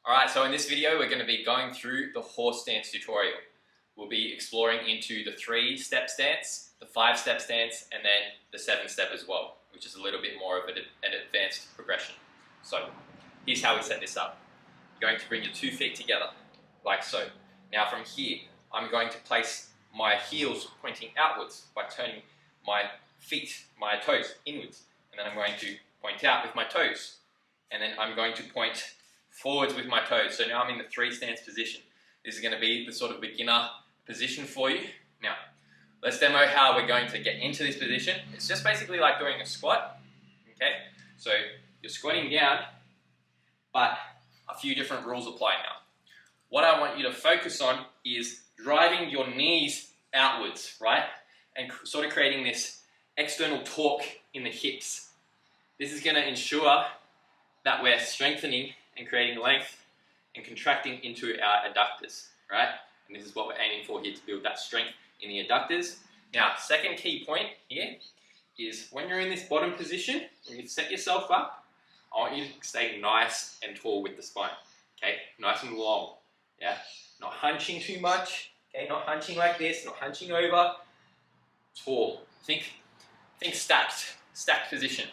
Alright, so in this video we're going to be going through the horse stance tutorial. We'll be exploring into the 3-step stance, the 5-step stance, and then the 7-step as well, which is a little bit more of an advanced progression. So, here's how we set this up. You're going to bring your 2 feet together, like so. Now from here, I'm going to place my heels pointing outwards by turning my feet, my toes, inwards. And then I'm going to point out with my toes. And then I'm going to point forwards with my toes. So now I'm in the 3 stance position. This is going to be the sort of beginner position for you. Now, let's demo how we're going to get into this position. It's just basically like doing a squat. Okay, so you're squatting down, but a few different rules apply now. What I want you to focus on is driving your knees outwards, right? And sort of creating this external torque in the hips. This is going to ensure that we're strengthening and creating length and contracting into our adductors, right? And this is what we're aiming for here, to build that strength in the adductors. Now, second key point here is when you're in this bottom position, when you set yourself up, I want you to stay nice and tall with the spine, okay? Nice and long, yeah? Not hunching too much, okay? Not hunching like this, not hunching over. Tall. Think stacked position.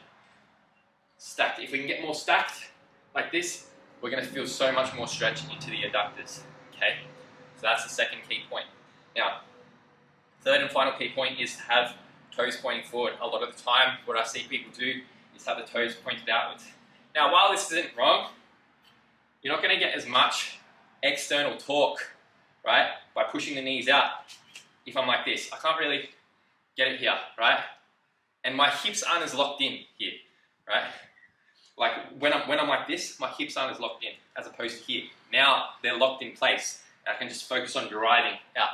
Stacked. If we can get more stacked like this, we're going to feel so much more stretch into the adductors, okay? So that's the second key point. Now, third and final key point is to have toes pointing forward. A lot of the time, what I see people do is have the toes pointed outwards. Now, while this isn't wrong, you're not going to get as much external torque, right, by pushing the knees out. If I'm like this, I can't really get it here, right? And my hips aren't as locked in here, right? Like when I'm like this, my hips aren't as locked in as opposed to here. Now they're locked in place. And I can just focus on driving out.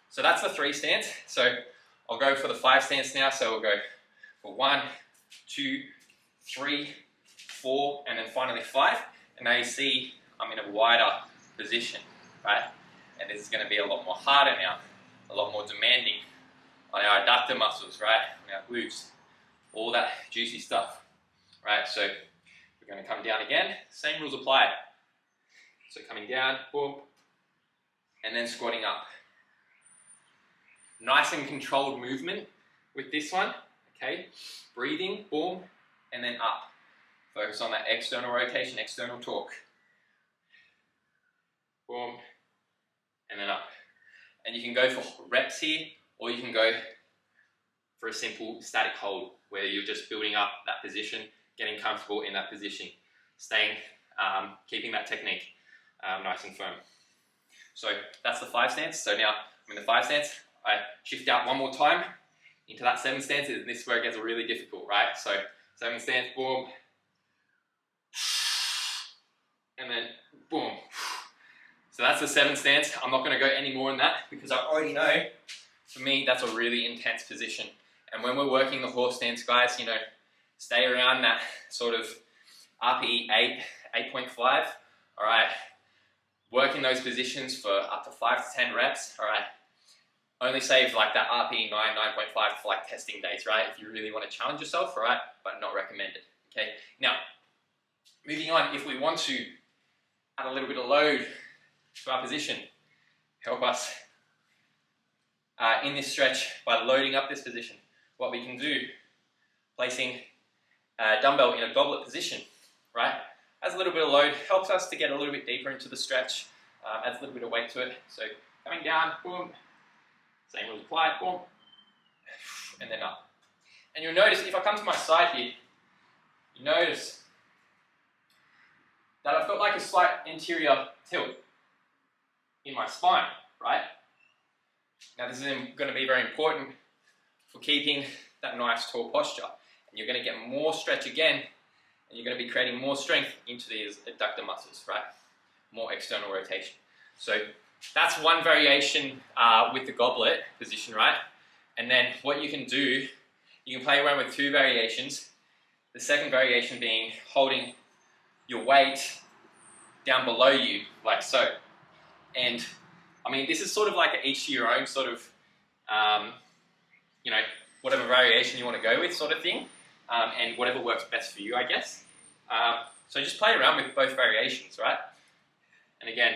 So that's the 3 stance. So I'll go for the 5 stance now. So we'll go for 1, 2, 3, 4, and then finally 5. And now you see I'm in a wider position, right? And this is going to be a lot more harder now, a lot more demanding on our adductor muscles, right? On our glutes, all that juicy stuff, right? So we're going to come down again. Same rules apply. So coming down, boom, and then squatting up. Nice and controlled movement with this one, okay? Breathing, boom, and then up. Focus on that external rotation, external torque. Boom, and then up. And you can go for reps here, or you can go for a simple static hold, where you're just building up that position, getting comfortable in that position, staying, keeping that technique nice and firm. So that's the 5 stance. So now I'm in the 5 stance. I shift out one more time into that 7 stance, and this is where it gets really difficult, right? So 7 stance, boom, and then boom. So that's the 7 stance. I'm not going to go any more than that because I already know, for me, that's a really intense position. And when we're working the horse stance, guys, you know, stay around that sort of RPE 8, 8.5, all right? Work in those positions for up to 5 to 10 reps, all right? Only save like that RPE 9, 9.5 for like testing days, right? If you really want to challenge yourself, all right? But not recommended, okay? Now, moving on, if we want to add a little bit of load to our position, help us in this stretch by loading up this position. What we can do, placing a dumbbell in a goblet position, right? Adds a little bit of load, helps us to get a little bit deeper into the stretch, adds a little bit of weight to it. So coming down, boom, same rules apply, boom, and then up. And you'll notice, if I come to my side here, you notice that I've got like a slight anterior tilt in my spine, right? Now this is going to be very important for keeping that nice tall posture. And you're going to get more stretch again, and you're going to be creating more strength into these adductor muscles, right? More external rotation. So that's one variation with the goblet position, right? And then what you can do, you can play around with 2 variations. The second variation being holding your weight down below you, like so. And I mean, this is sort of like each to your own sort of, you know, whatever variation you want to go with sort of thing, and whatever works best for you, I guess. So just play around with both variations, right? And again,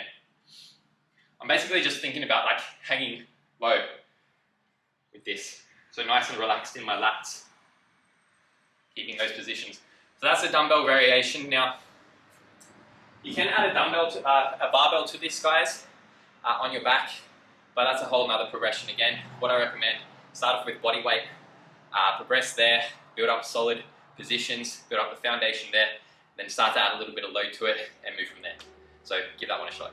I'm basically just thinking about like hanging low with this. So nice and relaxed in my lats, keeping those positions. So that's a dumbbell variation. Now, you can add a barbell to this, guys, on your back, but that's a whole nother progression again. What I recommend, start off with body weight, progress there, build up solid positions, build up the foundation there, then start to add a little bit of load to it and move from there. So give that one a shot.